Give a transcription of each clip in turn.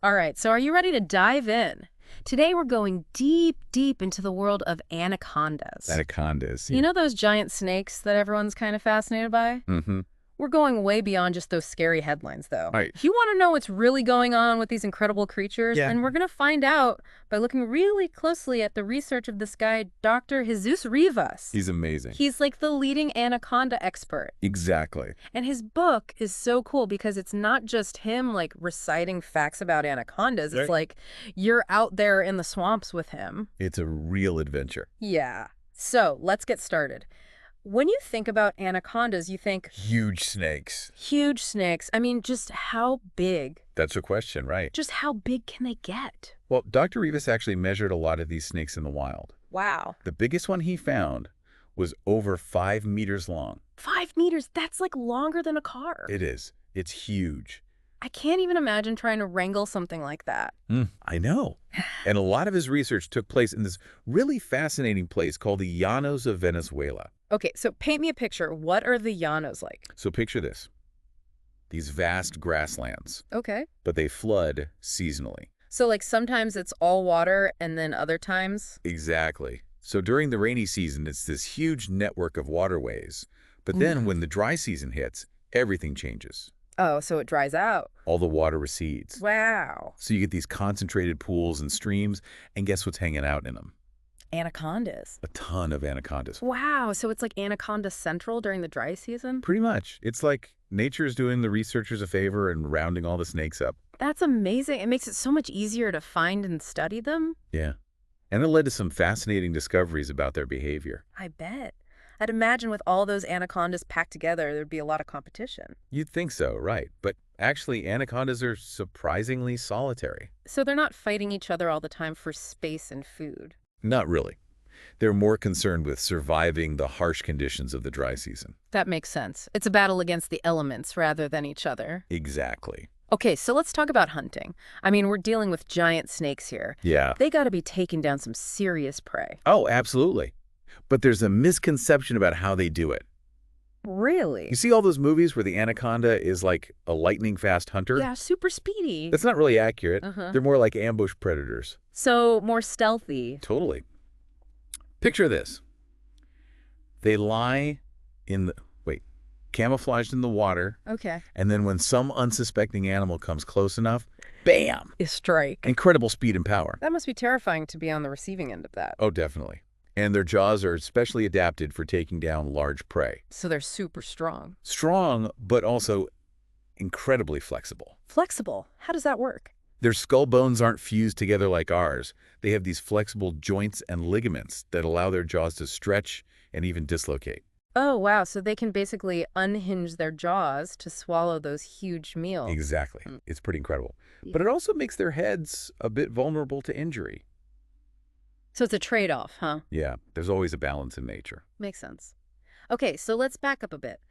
All right, so are you ready to dive in? Today we're going deep, deep into the world of anacondas. Anacondas, You yeah. know those giant snakes that everyone's kind of fascinated by? Mm-hmm. We're going way beyond just those scary headlines, though. Right. If you want to know what's really going on with these incredible creatures, Yeah. then we're going to find out by looking really closely at the research of this guy, Dr. Jesus Rivas. He's amazing. He's like the leading anaconda expert. Exactly. And his book is so cool because it's not just him like reciting facts about anacondas. It's Right. like you're out there in the swamps with him. It's a real adventure. Yeah. So let's get started. When you think about anacondas, you think Huge snakes. huge snakes. I mean, just how big? That's a question, right? Just how big can they get? Well, Dr. Rivas actually measured a lot of these snakes in the wild. Wow. The biggest one he found was over 5 meters long. 5 meters, that's like longer than a car. It is. It's huge. I can't even imagine trying to wrangle something like that. I know. And a lot of his research took place in this really fascinating place called the Llanos of Venezuela. Okay, so paint me a picture. What are the llanos like? So picture this. These vast grasslands, Okay. but they flood seasonally. So like sometimes it's all water and then other times? Exactly. So during the rainy season, it's this huge network of waterways. But then when the dry season hits, everything changes. Oh, so it dries out. All the water recedes. Wow. So you get these concentrated pools and streams, and guess what's hanging out in them? Anacondas. A ton of anacondas. Wow, so it's like Anaconda Central during the dry season? Pretty much. It's like nature's doing the researchers a favor and rounding all the snakes up. That's amazing. It makes it so much easier to find and study them. Yeah. And it led to some fascinating discoveries about their behavior. I bet. I'd imagine with all those anacondas packed together, there'd be a lot of competition. You'd think so, right? But actually, anacondas are surprisingly solitary. So they're not fighting each other all the time for space and food. Not really. They're more concerned with surviving the harsh conditions of the dry season. That makes sense. It's a battle against the elements rather than each other. Exactly. Okay, so let's talk about hunting. I mean, we're dealing with giant snakes here. Yeah. They gotta be taking down some serious prey. Oh, absolutely. But there's a misconception about how they do it. Really? You see all those movies where the anaconda is like a lightning-fast hunter? Yeah, super speedy. That's not really accurate. Uh-huh. They're more like ambush predators. So more stealthy. Totally. Picture this. They lie camouflaged in the water, Okay. and then when some unsuspecting animal comes close enough, bam! A strike. Incredible speed and power. That must be terrifying to be on the receiving end of that. Oh, definitely. And their jaws are especially adapted for taking down large prey. So they're super strong. Strong, but also incredibly flexible. Flexible. How does that work? Their skull bones aren't fused together like ours. They have these flexible joints and ligaments that allow their jaws to stretch and even dislocate. Oh, wow. So they can basically unhinge their jaws to swallow those huge meals. Exactly. It's pretty incredible. But it also makes their heads a bit vulnerable to injury. So it's a trade-off, huh? Yeah, there's always a balance in nature. Makes sense. Okay, so let's back up a bit.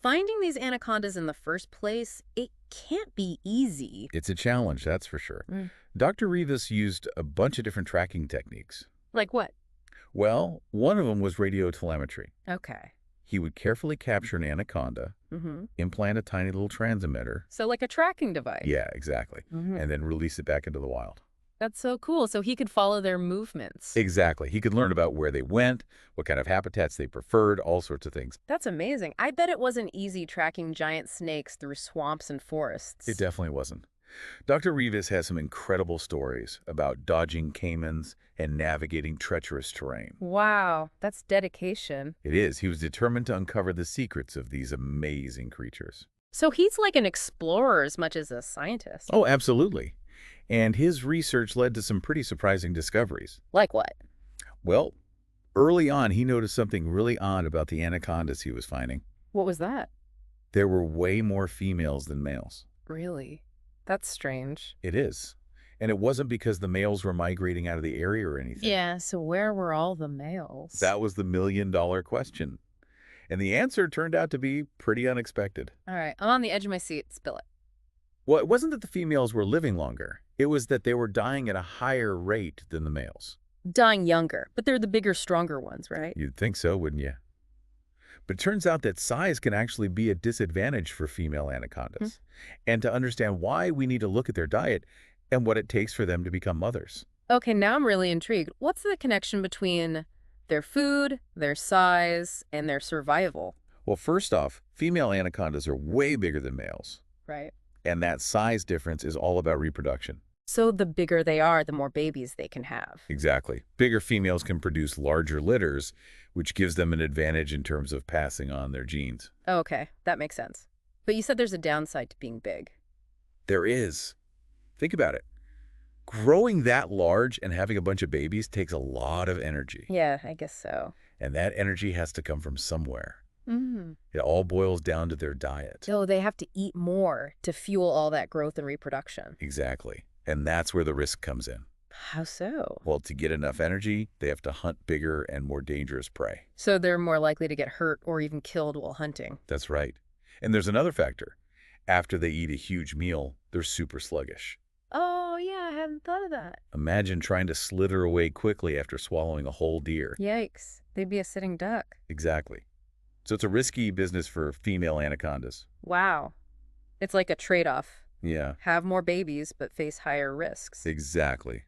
Finding these anacondas in the first place, it can't be easy. It's a challenge, that's for sure. Mm. Dr. Rivas used a bunch of different tracking techniques. Like what? Well, one of them was radiotelemetry. Okay. He would carefully capture an anaconda, implant a tiny little transmitter. So like a tracking device. Yeah, exactly. Mhm. And then release it back into the wild. That's so cool. So he could follow their movements. Exactly. He could learn about where they went, what kind of habitats they preferred, all sorts of things. That's amazing. I bet it wasn't easy tracking giant snakes through swamps and forests. It definitely wasn't. Dr. Rivas has some incredible stories about dodging caimans and navigating treacherous terrain. Wow, that's dedication. It is. He was determined to uncover the secrets of these amazing creatures. So he's like an explorer as much as a scientist. Oh, absolutely. And his research led to some pretty surprising discoveries. Like what? Well, early on, he noticed something really odd about the anacondas he was finding. What was that? There were way more females than males. Really? That's strange. It is. And it wasn't because the males were migrating out of the area or anything. Yeah, so where were all the males? That was the million-dollar question. And the answer turned out to be pretty unexpected. All right, I'm on the edge of my seat. Spill it. Well, it wasn't that the females were living longer. It was that they were dying at a higher rate than the males. Dying younger, but they're the bigger, stronger ones, right? You'd think so, wouldn't you? But it turns out that size can actually be a disadvantage for female anacondas. And to understand why, we need to look at their diet and what it takes for them to become mothers. Okay, now I'm really intrigued. What's the connection between their food, their size, and their survival? Well, first off, female anacondas are way bigger than males, Right. and that size difference is all about reproduction. So the bigger they are, the more babies they can have. Exactly. Bigger females can produce larger litters, which gives them an advantage in terms of passing on their genes. Okay, that makes sense. But you said there's a downside to being big. There is. Think about it. Growing that large and having a bunch of babies takes a lot of energy, Yeah, I guess so. and that energy has to come from somewhere. Mm. It all boils down to their diet. So they have to eat more to fuel all that growth and reproduction. Exactly. And that's where the risk comes in. How so? Well, to get enough energy, they have to hunt bigger and more dangerous prey. So they're more likely to get hurt or even killed while hunting. That's right. And there's another factor. After they eat a huge meal, they're super sluggish. Oh, yeah, I hadn't thought of that. Imagine trying to slither away quickly after swallowing a whole deer. Yikes. They'd be a sitting duck. Exactly. So it's a risky business for female anacondas. Wow. It's like a trade-off. Yeah, Have more babies, but face higher risks. exactly.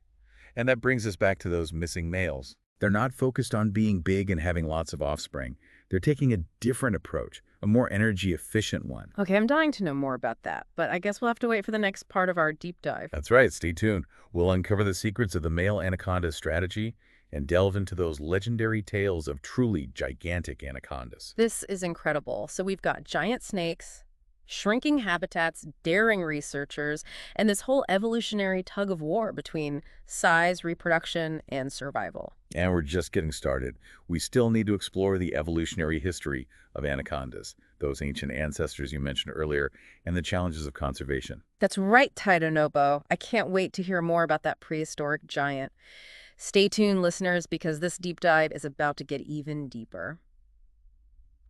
And that brings us back to those missing males. They're not focused on being big and having lots of offspring. They're taking a different approach, a more energy-efficient one. Okay, I'm dying to know more about that, but I guess we'll have to wait for the next part of our deep dive. That's right. Stay tuned. We'll uncover the secrets of the male anaconda's strategy and delve into those legendary tales of truly gigantic anacondas. This is incredible. So we've got giant snakes, shrinking habitats, daring researchers, and this whole evolutionary tug of war between size, reproduction, and survival. And we're just getting started. We still need to explore the evolutionary history of anacondas, those ancient ancestors you mentioned earlier, and the challenges of conservation. That's right, Titanobo. I can't wait to hear more about that prehistoric giant. Stay tuned, listeners, because this deep dive is about to get even deeper.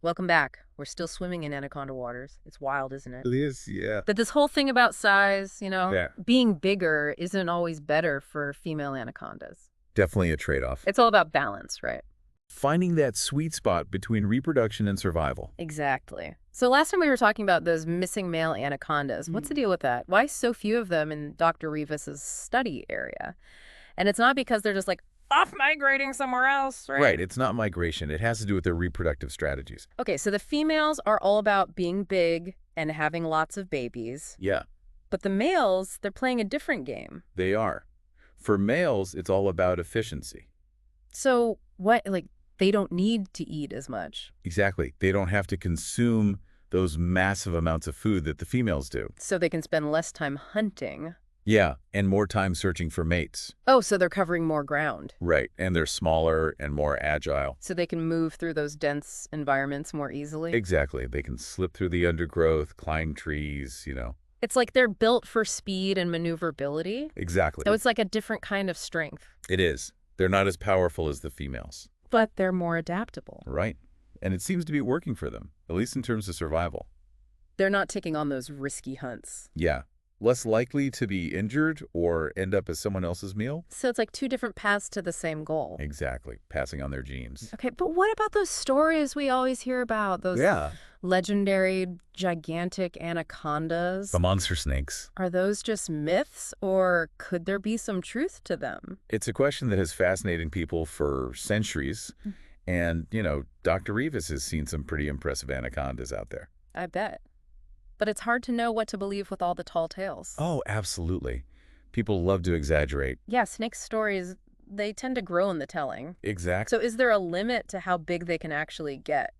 Welcome back. We're still swimming in anaconda waters. It's wild, isn't it? It is, yeah. That this whole thing about size, Yeah. being bigger isn't always better for female anacondas. Definitely a trade-off. It's all about balance, right? Finding that sweet spot between reproduction and survival. Exactly. So last time we were talking about those missing male anacondas. What's the deal with that? Why so few of them in Dr. Rivas's study area? And it's not because they're just like off migrating somewhere else, right? Right, it's not migration. It has to do with their reproductive strategies. Okay, so the females are all about being big and having lots of babies. Yeah, But the males, they're playing a different game. they are. For males, it's all about efficiency. So what, like, they don't need to eat as much. Exactly. They don't have to consume those massive amounts of food that the females do. So they can spend less time hunting. Yeah, and more time searching for mates. Oh, so they're covering more ground. Right, and they're smaller and more agile. So they can move through those dense environments more easily. Exactly. They can slip through the undergrowth, climb trees. It's like they're built for speed and maneuverability. Exactly. So it's like a different kind of strength. It is. They're not as powerful as the females. But they're more adaptable. Right. And it seems to be working for them, at least in terms of survival. They're not taking on those risky hunts. Yeah. Less likely to be injured or end up as someone else's meal. So it's like two different paths to the same goal. Exactly. Passing on their genes. Okay, but what about those stories we always hear about? Those Yeah. legendary, gigantic anacondas? The monster snakes. Are those just myths, or could there be some truth to them? It's a question that has fascinated people for centuries. And, Dr. Rivas has seen some pretty impressive anacondas out there. I bet. But it's hard to know what to believe with all the tall tales. Oh, absolutely. People love to exaggerate. Yeah, snake stories, they tend to grow in the telling. Exactly. So is there a limit to how big they can actually get?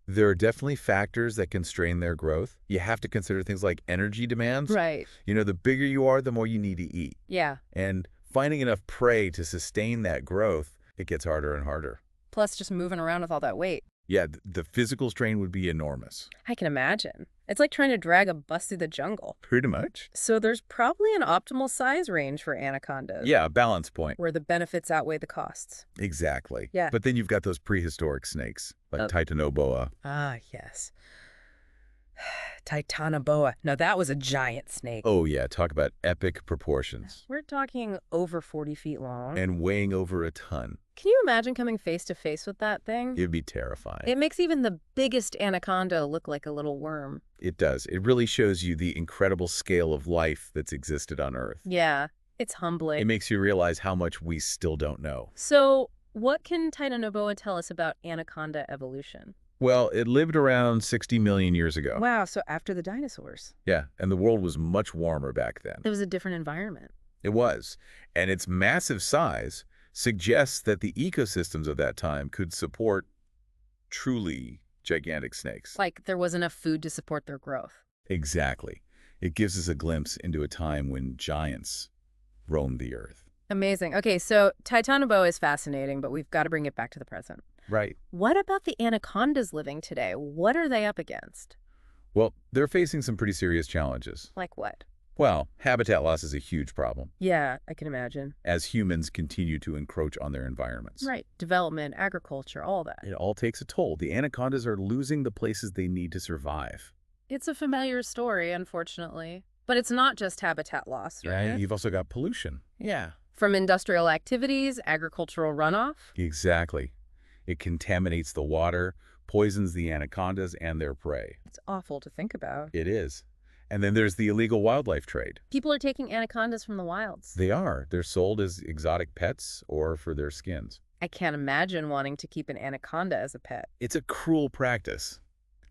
There are definitely factors that constrain their growth. You have to consider things like energy demands. Right. The bigger you are, the more you need to eat. Yeah. And finding enough prey to sustain that growth, it gets harder and harder. Plus just moving around with all that weight. Yeah, the physical strain would be enormous. I can imagine. It's like trying to drag a bus through the jungle. Pretty much. So there's probably an optimal size range for anacondas. Yeah, a balance point. Where the benefits outweigh the costs. Exactly. Yeah. But then you've got those prehistoric snakes, like Titanoboa. Ah, yes. Titanoboa. Now that was a giant snake. Oh, yeah, talk about epic proportions. We're talking over 40 feet long. And weighing over a ton. Can you imagine coming face to face with that thing? It'd be terrifying. It makes even the biggest anaconda look like a little worm. It does. It really shows you the incredible scale of life that's existed on Earth. Yeah. It's It humbling. makes you realize how much we still don't know. So, what can Titanoboa tell us about anaconda evolution? Well, it lived around 60 million years ago. Wow, so after the dinosaurs, Yeah, and the world was much warmer back then. there was a different environment. It was. And its massive size suggests that the ecosystems of that time could support truly gigantic snakes. Like there was enough food to support their growth. Exactly. It gives us a glimpse into a time when giants roamed the earth. Amazing. Okay, so Titanoboa is fascinating, but we've got to bring it back to the present. Right. What about the anacondas living today? What are they up against? Well, they're facing some pretty serious challenges. Like what? Well, habitat loss is a huge problem Yeah, I can imagine. as humans continue to encroach on their environments. Right. Development, agriculture, all that. It all takes a toll. The anacondas are losing the places they need to survive. It's a familiar story, unfortunately. But it's not just habitat loss, Yeah, right? you've also got pollution. Yeah. From industrial activities, agricultural runoff. Exactly. It contaminates the water, poisons the anacondas and their prey. It's awful to think about. It is. And then there's the illegal wildlife trade. People are taking anacondas from the wilds. They are. They're sold as exotic pets or for their skins. I can't imagine wanting to keep an anaconda as a pet. It's a cruel practice,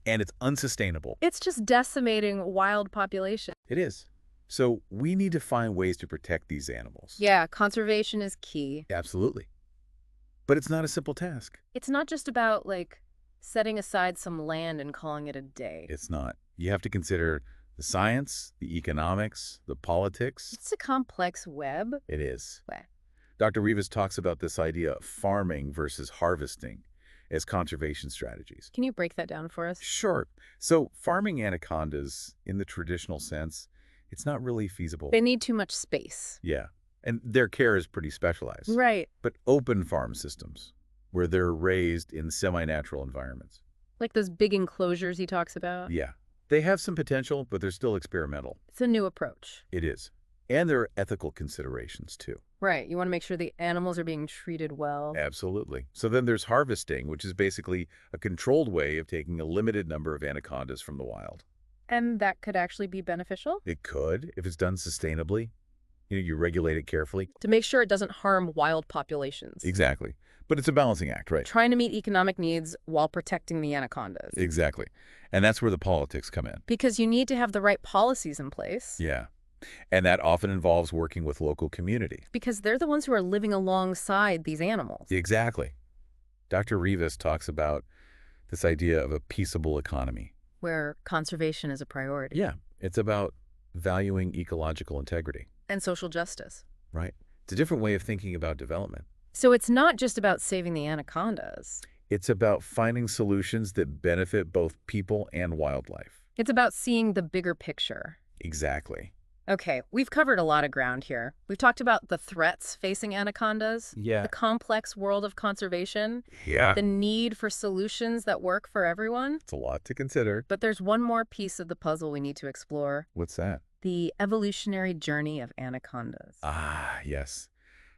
and it's unsustainable. It's just decimating wild population. It is. So we need to find ways to protect these animals. Yeah, conservation is key. Absolutely. But it's not a simple task. It's not just about, like, setting aside some land and calling it a day. It's not. You have to consider the science, the economics, the politics. It's a complex web. It is. Weh. Dr. Rivas talks about this idea of farming versus harvesting as conservation strategies. Can you break that down for us? Sure. So farming anacondas, in the traditional sense, it's not really feasible. They need too much space. Yeah. And their care is pretty specialized. Right. But open farm systems, where they're raised in semi-natural environments. Like those big enclosures he talks about. Yeah. They have some potential, but they're still experimental. It's a new approach. It is. And there are ethical considerations, too. Right. You want to make sure the animals are being treated well. Absolutely. So then there's harvesting, which is basically a controlled way of taking a limited number of anacondas from the wild. And that could actually be beneficial It could, if it's done sustainably. You regulate it carefully. to make sure it doesn't harm wild populations. Exactly. But it's a balancing act, right? Trying to meet economic needs while protecting the anacondas. Exactly. And that's where the politics come in. Because you need to have the right policies in place. Yeah. And that often involves working with local community. Because they're the ones who are living alongside these animals. Exactly. Dr. Rivas talks about this idea of a peaceable economy. Where conservation is a priority. Yeah. It's about valuing ecological integrity, And social justice. right? It's a different way of thinking about development. So it's not just about saving the anacondas. It's about finding solutions that benefit both people and wildlife. It's about seeing the bigger picture. Exactly. Okay, we've covered a lot of ground here. We've talked about the threats facing anacondas, Yeah. the complex world of conservation, Yeah. the need for solutions that work for everyone. It's a lot to consider. But there's one more piece of the puzzle we need to explore: What's that? the evolutionary journey of anacondas. Ah, yes.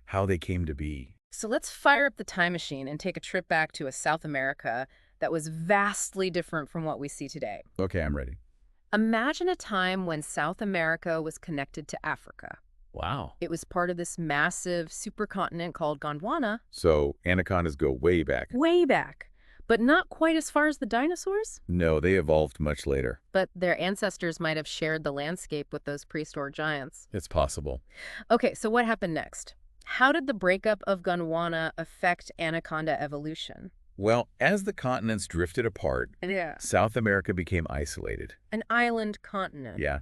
How they came to be. So let's fire up the time machine and take a trip back to a South America that was vastly different from what we see today. Okay, I'm ready. Imagine a time when South America was connected to Africa. Wow. It was part of this massive supercontinent called Gondwana, So anacondas go way back. way back, but not quite as far as the dinosaurs. No, they evolved much later. But their ancestors might have shared the landscape with those prehistoric giants. It's possible. Okay, so what happened next? How did the breakup of Gondwana affect anaconda evolution? Well, as the continents drifted apart, Yeah. South America became isolated. An island continent. Yeah.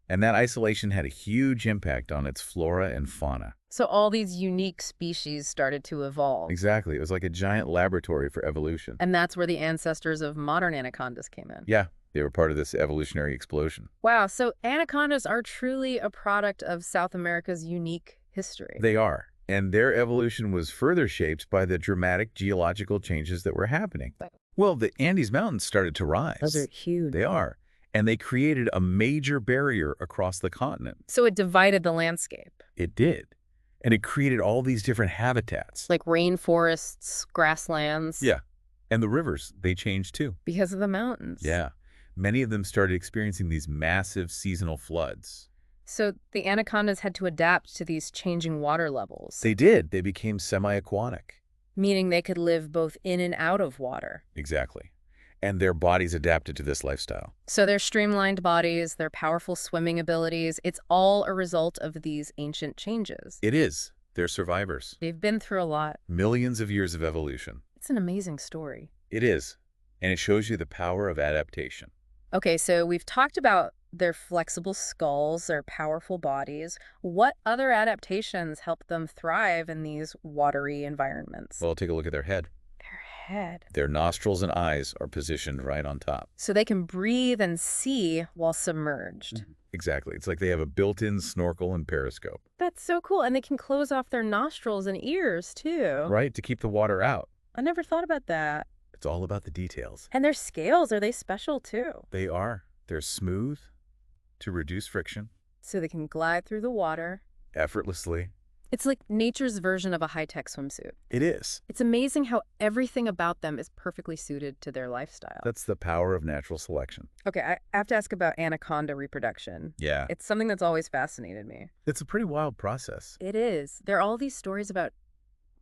And that isolation had a huge impact on its flora and fauna. So all these unique species started to evolve. Exactly. It was like a giant laboratory for evolution. And that's where the ancestors of modern anacondas came in. Yeah, they were part of this evolutionary explosion. Wow, so anacondas are truly a product of South America's unique history. They are. And their evolution was further shaped by the dramatic geological changes that were happening. Well, the Andes Mountains started to rise. Those are huge. They are. And they created a major barrier across the continent. So it divided the landscape. It did. And it created all these different habitats. Like rainforests, grasslands. Yeah. And the rivers, they changed too. Because of the mountains. Yeah. Many of them started experiencing these massive seasonal floods. So the anacondas had to adapt to these changing water levels, They did. They became semi-aquatic. meaning they could live both in and out of water. Exactly. And their bodies adapted to this lifestyle. So their streamlined bodies, their powerful swimming abilities, it's all a result of these ancient changes. It is. They're survivors. They've been through a lot. Millions of years of evolution. It's an amazing story. It is. And it shows you the power of adaptation. Okay, so we've talked about their flexible skulls, their powerful bodies. What other adaptations help them thrive in these watery environments? Well, take a look at their head. Their head. Their nostrils and eyes are positioned right on top. So they can breathe and see while submerged. Exactly. It's like they have a built-in snorkel and periscope. That's so cool. And they can close off their nostrils and ears, too. Right? To keep the water out. I never thought about that. It's all about the details. And their scales, are they special, too? They are. They're smooth to reduce friction So they can glide through the water. effortlessly. It's like nature's version of a high-tech swimsuit. It is. It's amazing how everything about them is perfectly suited to their lifestyle. That's the power of natural selection. Okay, I have to ask about anaconda reproduction. Yeah. It's something that's always fascinated me. It's a pretty wild process. It is. There are all these stories about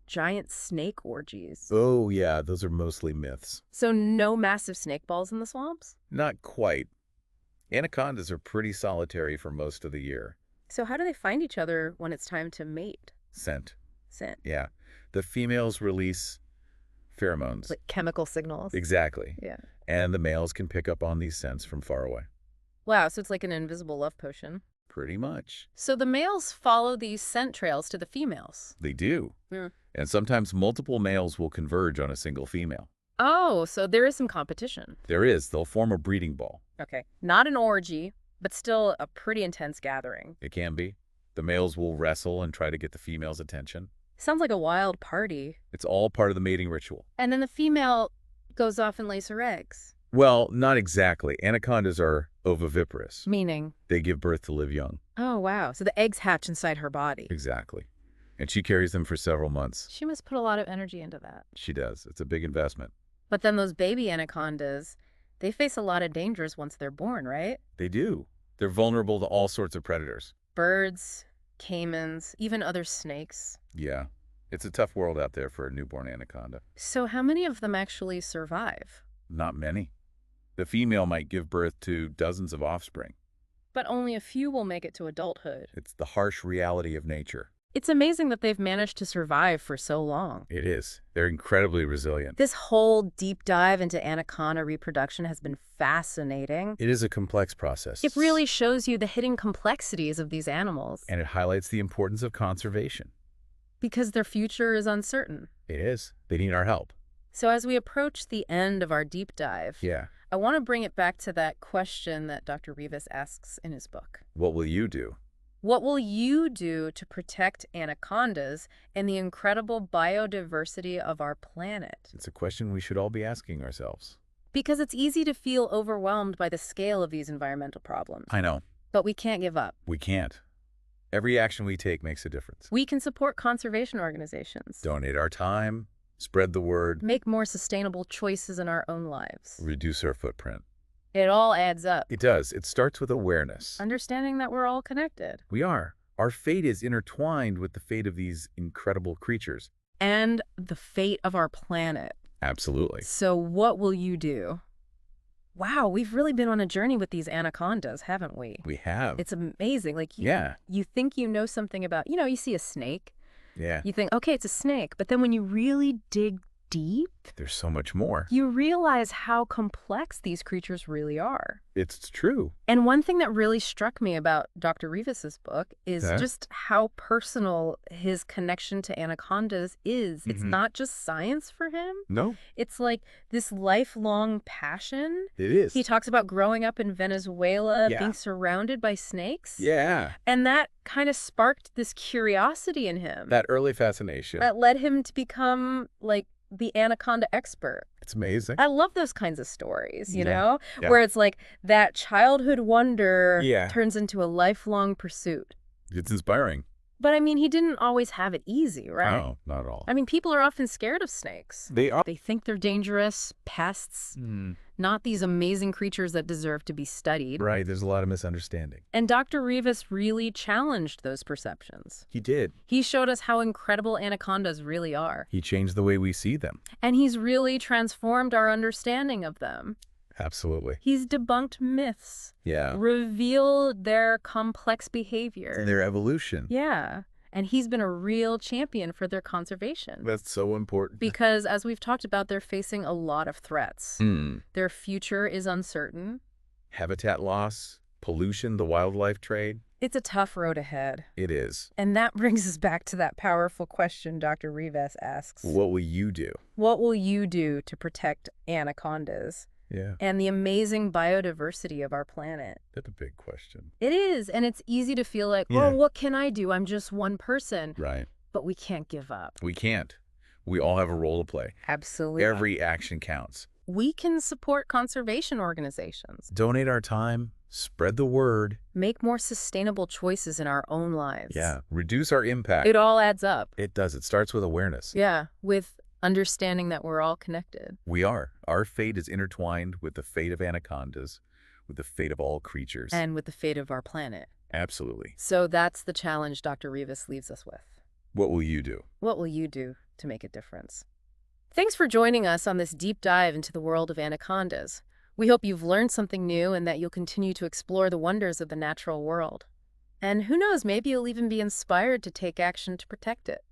giant snake orgies. Oh, yeah. Those are mostly myths. So no massive snake balls in the swamps? Not quite. Anacondas are pretty solitary for most of the year. So how do they find each other when it's time to mate? Scent. Scent. Yeah. The females release pheromones. Like chemical signals? Exactly. Yeah. And the males can pick up on these scents from far away. Wow, so it's like an invisible love potion. Pretty much. So the males follow these scent trails to the females. They do. Yeah. And sometimes multiple males will converge on a single female. Oh, so there is some competition. There is. They'll form a breeding ball. Okay. Not an orgy, but still a pretty intense gathering. It can be. The males will wrestle and try to get the female's attention. Sounds like a wild party. It's all part of the mating ritual. And then the female goes off and lays her eggs. Well, not exactly. Anacondas are oviviparous. Meaning? They give birth to live young. Oh, wow. So the eggs hatch inside her body. Exactly. And she carries them for several months. She must put a lot of energy into that. She does. It's a big investment. But then those baby anacondas, they face a lot of dangers once they're born, right? They do. They're vulnerable to all sorts of predators. Birds, caimans, even other snakes. Yeah. It's a tough world out there for a newborn anaconda. So how many of them actually survive? Not many. The female might give birth to dozens of offspring. But only a few will make it to adulthood. It's the harsh reality of nature. It's amazing that they've managed to survive for so long. It is. They're incredibly resilient. This whole deep dive into anaconda reproduction has been fascinating. It is a complex process. It really shows you the hidden complexities of these animals. And it highlights the importance of conservation. Because their future is uncertain. It is. They need our help. So as we approach the end of our deep dive, Yeah. I want to bring it back to that question that Dr. Rivas asks in his book. What will you do? What will you do to protect anacondas and the incredible biodiversity of our planet? It's a question we should all be asking ourselves. Because it's easy to feel overwhelmed by the scale of these environmental problems. I know. But we can't give up. We can't. Every action we take makes a difference. We can support conservation organizations. Donate our time, spread the word, Make more sustainable choices in our own lives. reduce our footprint. It all adds up. It does. It starts with awareness. Understanding that we're all connected. We are. Our fate is intertwined with the fate of these incredible creatures. And the fate of our planet. Absolutely. So what will you do? Wow, we've really been on a journey with these anacondas, haven't we? We have. It's amazing. Like, Yeah. you think you know something about, you see a snake. Yeah. You think, okay, it's a snake. But then when you really dig deep, There's so much more. you realize how complex these creatures really are. It's true. And one thing that really struck me about Dr. Rivas's book is Yeah. just how personal his connection to anacondas is. It's Mhm. not just science for him. No, It's like this lifelong passion. it is. He talks about growing up in Venezuela, Yeah. being surrounded by snakes. Yeah. And that kind of sparked this curiosity in him That early fascination. that led him to become like the anaconda expert. It's amazing. I love those kinds of stories, you Yeah. know, Yeah. where it's like that childhood wonder Yeah. turns into a lifelong pursuit. It's inspiring. But I mean, he didn't always have it easy, right? Oh, not at all. I mean, people are often scared of snakes. They are. They think they're dangerous, pests, not these amazing creatures that deserve to be studied. Right, there's a lot of misunderstanding. And Dr. Rivas really challenged those perceptions. He did. He showed us how incredible anacondas really are. He changed the way we see them. And he's really transformed our understanding of them. Absolutely. He's debunked myths, Yeah. revealed their complex behavior. And their evolution. Yeah. And he's been a real champion for their conservation. That's so important. Because, as we've talked about, they're facing a lot of threats. Their future is uncertain. Habitat loss, pollution, the wildlife trade. It's a tough road ahead. It is. And that brings us back to that powerful question Dr. Rivas asks. What will you do? What will you do to protect anacondas? Yeah. And the amazing biodiversity of our planet. That's a big question. It is, and it's easy to feel like, Yeah. oh, what can I do? I'm just one person. Right. But we can't give up. We can't. We all have a role to play. Absolutely. Every action counts. We can support conservation organizations. Donate our time, spread the word. Make more sustainable choices in our own lives. Yeah. Reduce our impact. It all adds up. It does. It starts with awareness. Yeah, with understanding that we're all connected. We are. Our fate is intertwined with the fate of anacondas, with the fate of all creatures. And with the fate of our planet. Absolutely. So that's the challenge Dr. Rivas leaves us with. What will you do? What will you do to make a difference? Thanks for joining us on this deep dive into the world of anacondas. We hope you've learned something new and that you'll continue to explore the wonders of the natural world. And who knows, maybe you'll even be inspired to take action to protect it.